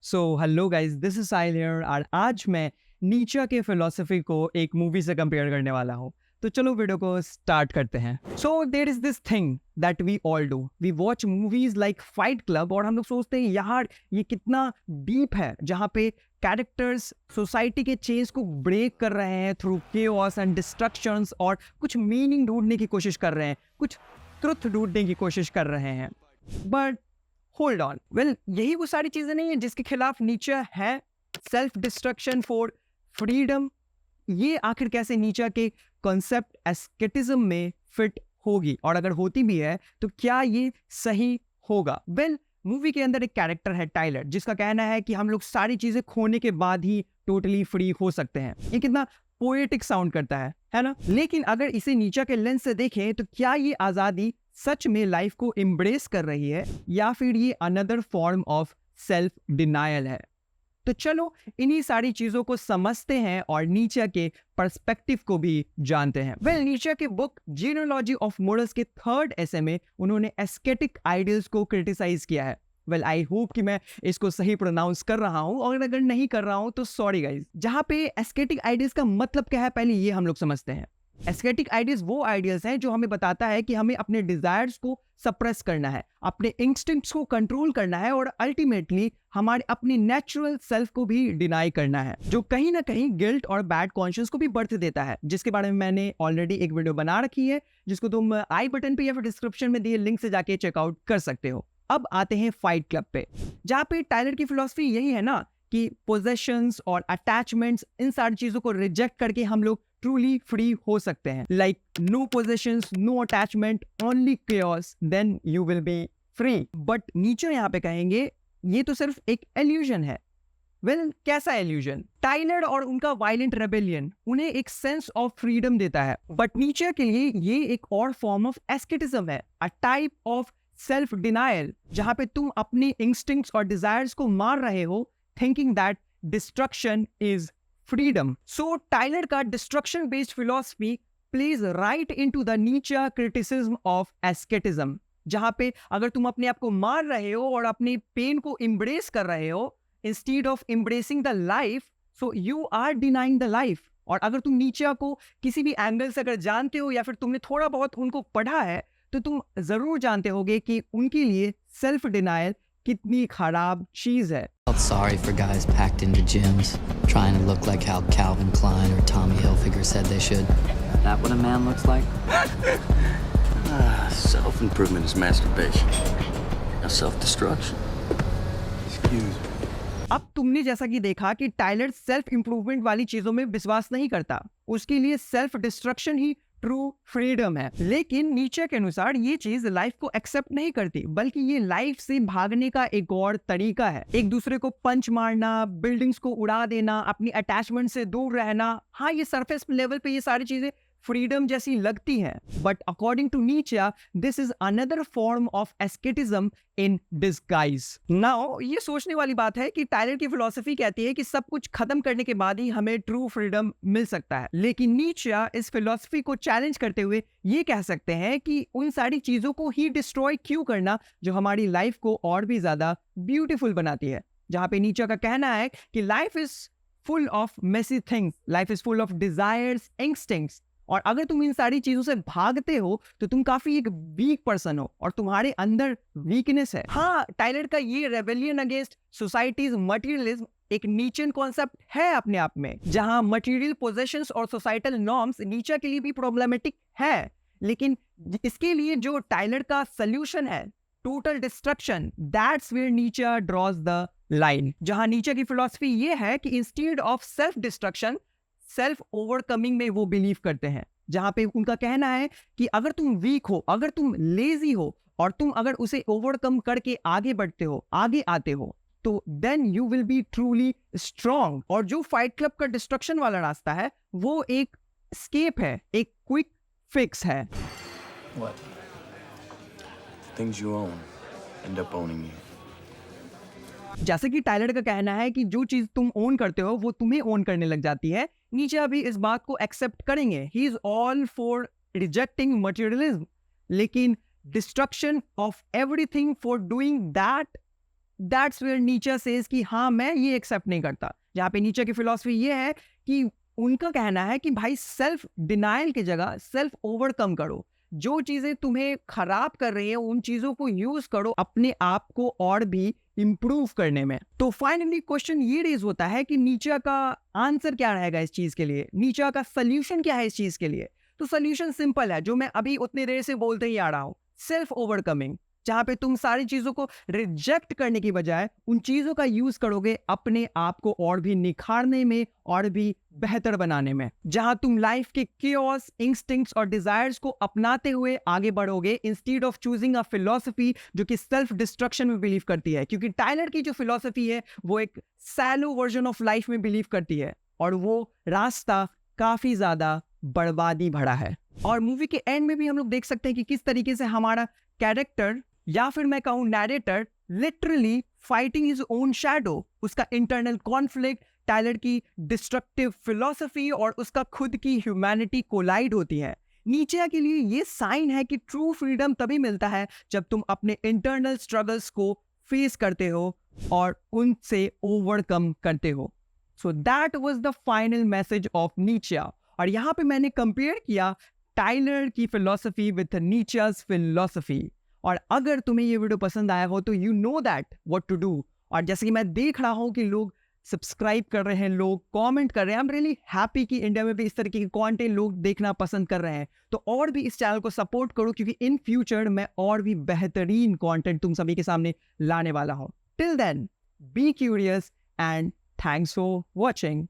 So hello guys, this is Sahil here और आज मैं नीचा के फिलोसफी को एक मूवी से कंपेयर करने वाला हूँ। तो चलो वीडियो को स्टार्ट करते हैं। So there is this thing that we all do, we watch movies like fight club और हम लोग सोचते हैं यार ये कितना डीप है, जहाँ पे कैरेक्टर्स सोसाइटी के चेंज को ब्रेक कर रहे हैं थ्रू केओस एंड डिस्ट्रक्शंस और कुछ मीनिंग ढूंढने की कोशिश कर रहे हैं, कुछ ट्रुथ ढूंढने की कोशिश कर रहे हैं। बट होल्ड ऑन, वेल यही वो सारी चीजें नहीं है जिसके खिलाफ नीचे है? सेल्फ डिस्ट्रक्शन फॉर फ्रीडम, ये आखिर कैसे नीचे के कॉन्सेप्ट एस्केटिज्म में फिट होगी, और अगर होती भी है तो क्या ये सही होगा? वेल मूवी के अंदर एक कैरेक्टर है टाइलर, जिसका कहना है कि हम लोग सारी चीजें खोने के बाद ही टोटली फ्री हो सकते हैं। ये कितना पोएटिक साउंड करता है ना? लेकिन अगर इसे नीचे के लेंस से देखें तो क्या ये आजादी सच में लाइफ को एम्ब्रेस कर रही है, या फिर ये another form of self denial है? तो चलो इन्हीं सारी चीजों को समझते हैं और नीचे के पर्सपेक्टिव को भी जानते हैं। वेल नीचे के बुक जीनोलॉजी ऑफ मोरल्स के 3rd एसे में उन्होंने एस्केटिक आइडियल्स को क्रिटिसाइज किया है। वेल आई होप कि मैं इसको सही प्रोनाउंस कर रहा हूं, और अगर नहीं कर रहा हूं तो सॉरी गाइज। जहां पे एस्केटिक आइडियल्स का मतलब क्या है, पहले ये हम लोग समझते हैं। एस्थेटिक आइडियाज वो आइडियाज हैं जो हमें बताता है कि हमें अपने डिजायर्स को सप्रेस करना है, अपने इंस्टिंक्ट्स को कंट्रोल करना है, और अल्टीमेटली हमारे अपनी नेचुरल सेल्फ को भी डिनाई करना है, जो कहीं ना कहीं गिल्ट और बैड कॉन्शियस को भी बर्थ देता है, जिसके बारे में मैंने ऑलरेडी एक वीडियो बना रखी है, जिसको तुम आई बटन पे या फिर डिस्क्रिप्शन में दिए लिंक से जाके चेकआउट कर सकते हो। अब आते हैं फाइट क्लब पे, जहां पे टाइलर की फिलॉसफी यही है ना कि पोजेशंस और अटैचमेंट्स, इन सारी चीजों को रिजेक्ट करके हम लोग ट्रूली फ्री हो सकते हैं। Like no possessions, no attachment, only chaos, then you will be free. But नीचे यहाँ पे कहेंगे ये तो सिर्फ एक एल्यूजन है। वेल कैसा एल्यूजन? टाइलर और उनका वायलेंट रेबेलियन उन्हें एक सेंस ऑफ फ्रीडम देता है, बट नीचे के लिए ये एक और फॉर्म ऑफ एस्केटिज्म है, a type of self denial, जहां पे तुम अपने इंस्टिंक्ट्स और डिजायर्स को मार रहे हो, thinking that destruction is freedom. So Tyler का destruction based philosophy plays right into the Nietzsche criticism of asceticism, जहां पे अगर तुम अपने आप को मार रहे हो और अपने पेन को embrace कर रहे हो instead of embracing the life, so you are denying the life. और अगर तुम नीचे को किसी भी एंगल से अगर जानते हो या फिर तुमने थोड़ा बहुत उनको पढ़ा है, तो तुम जरूर जानते होगे कि उनके लिए सेल्फ डिनायल कितनी खराब चीज है। Felt sorry for guys packed into gyms, trying to look like how Calvin Klein or Tommy Hilfiger said they should. That what a man looks like? Self-improvement is masturbation. Now self-destruction. Excuse me. अब तुमने जैसा कि देखा कि Tyler self improvement वाली चीजों में विश्वास नहीं करता, उसके लिए सेल्फ डिस्ट्रक्शन ही ट्रू फ्रीडम है। लेकिन नीचे के अनुसार ये चीज लाइफ को एक्सेप्ट नहीं करती, बल्कि ये लाइफ से भागने का एक और तरीका है। एक दूसरे को पंच मारना, बिल्डिंग्स को उड़ा देना, अपनी अटैचमेंट से दूर रहना। हाँ, ये सरफेस लेवल पे ये सारी चीजें फ्रीडम जैसी लगती है, but according to Nietzsche this is another form of escapism in disguise. Now ये सोचने वाली बात है कि टाइलर की फिलॉसफी कहती है कि सब कुछ खत्म करने के बाद ही हमें ट्रू फ्रीडम मिल सकता है, लेकिन नीचे इस फिलॉसफी को चैलेंज करते हुए ये कह सकते हैं कि उन सारी चीजों को ही डिस्ट्रॉय क्यों करना जो हमारी लाइफ को और भी ज्यादा ब्यूटीफुल बनाती है। जहां पे नीचे का कहना है कि life is full of messy things, life is full of desires, instincts, और अगर तुम इन सारी चीजों से भागते हो तो तुम काफी एक वीक पर्सन हो और तुम्हारे अंदर वीकनेस है। हाँ, टाइलर का ये रेबेलियन अगेंस्ट सोसाइटीज मटेरियलिज्म एक नीचन कॉन्सेप्ट है अपने आप में, जहां मटेरियल पोजेशंस और सोसाइटल नॉर्म्स नीचे के लिए भी प्रॉब्लमेटिक है, लेकिन इसके लिए जो टाइलर का सोल्यूशन है टोटल डिस्ट्रक्शन, दैट्स वेयर नीचे ड्रॉज द लाइन। जहां नीचे की फिलॉसफी ये है कि instead of self destruction, self overcoming में वो बिलीव करते हैं, जहां पे उनका कहना है कि अगर तुम वीक हो, अगर तुम लेजी हो, और तुम अगर उसे ओवरकम करके आगे बढ़ते हो, आगे आते हो, तो then you will be truly strong. और जो फाइट क्लब का डिस्ट्रक्शन वाला रास्ता है वो एक एस्केप है, एक क्विक फिक्स है। What? The things you own end up owning you. जैसे कि टाइलर का कहना है कि जो चीज तुम ओन करते हो वो तुम्हें ओन करने लग जाती है। नीचे अभी इस बात को एक्सेप्ट करेंगे, he is all for rejecting materialism, लेकिन destruction of everything for doing that that's where Nietzsche says कि हाँ मैं ये एक्सेप्ट नहीं करता। जहाँ पे नीचे की फिलॉसफी ये है कि उनका कहना है कि भाई सेल्फ डिनायल की जगह सेल्फ ओवरकम करो। जो चीजें तुम्हें खराब कर रही है उन चीजों को यूज करो अपने आप को और भी इंप्रूव करने में। तो फाइनली क्वेश्चन ये रेज होता है कि नीचे का आंसर क्या रहेगा इस चीज के लिए, नीचे का सोल्यूशन क्या है इस चीज के लिए। तो सोल्यूशन सिंपल है, जो मैं अभी उतनी देर से बोलते ही आ रहा हूं, सेल्फ ओवरकमिंग। जहां पे तुम सारी चीजों को रिजेक्ट करने की बजाय उन चीजों का यूज करोगे अपने आप को और भी निखारने में और भी बेहतर बनाने में। जहां तुम लाइफ के केओस, इंस्टिंक्ट्स और डिजायर्स को अपनाते हुए आगे बढ़ोगे instead of choosing a philosophy जो कि सेल्फ डिस्ट्रक्शन में बिलीव करती है। क्योंकि टाइलर की जो फिलॉसफी है वो एक सैलो वर्जन ऑफ लाइफ में बिलीव करती है और वो रास्ता काफी ज्यादा बर्बादी भरा है। और मूवी के एंड में भी हम लोग देख सकते हैं कि किस तरीके से हमारा कैरेक्टर या फिर मैं कहूं narrator literally fighting his own shadow, उसका इंटरनल कॉन्फ्लिक्ट, टाइलर की डिस्ट्रक्टिव फिलॉसफी और उसका खुद की ह्यूमैनिटी कोलाइड होती है। नीचे के लिए ये साइन है कि ट्रू फ्रीडम तभी मिलता है जब तुम अपने इंटरनल स्ट्रगल्स को फेस करते हो और उनसे ओवरकम करते हो। So that was the final message of नीचे। और यहाँ पे मैंने कंपेयर किया टाइलर की फिलॉसफी विथ नीचेस फिलॉसफी। और अगर तुम्हें ये वीडियो पसंद आया हो तो you know that what to do. और जैसे कि मैं देख रहा हूँ कि लोग सब्सक्राइब कर रहे हैं, लोग कमेंट कर रहे हैं, आई एम रियली हैप्पी कि इंडिया में भी इस तरीके के कंटेंट लोग देखना पसंद कर रहे हैं। तो और भी इस चैनल को सपोर्ट करो क्योंकि इन फ्यूचर मैं और भी बेहतरीन कंटेंट तुम सभी के सामने लाने वाला हूँ। Till then be curious and thanks for watching.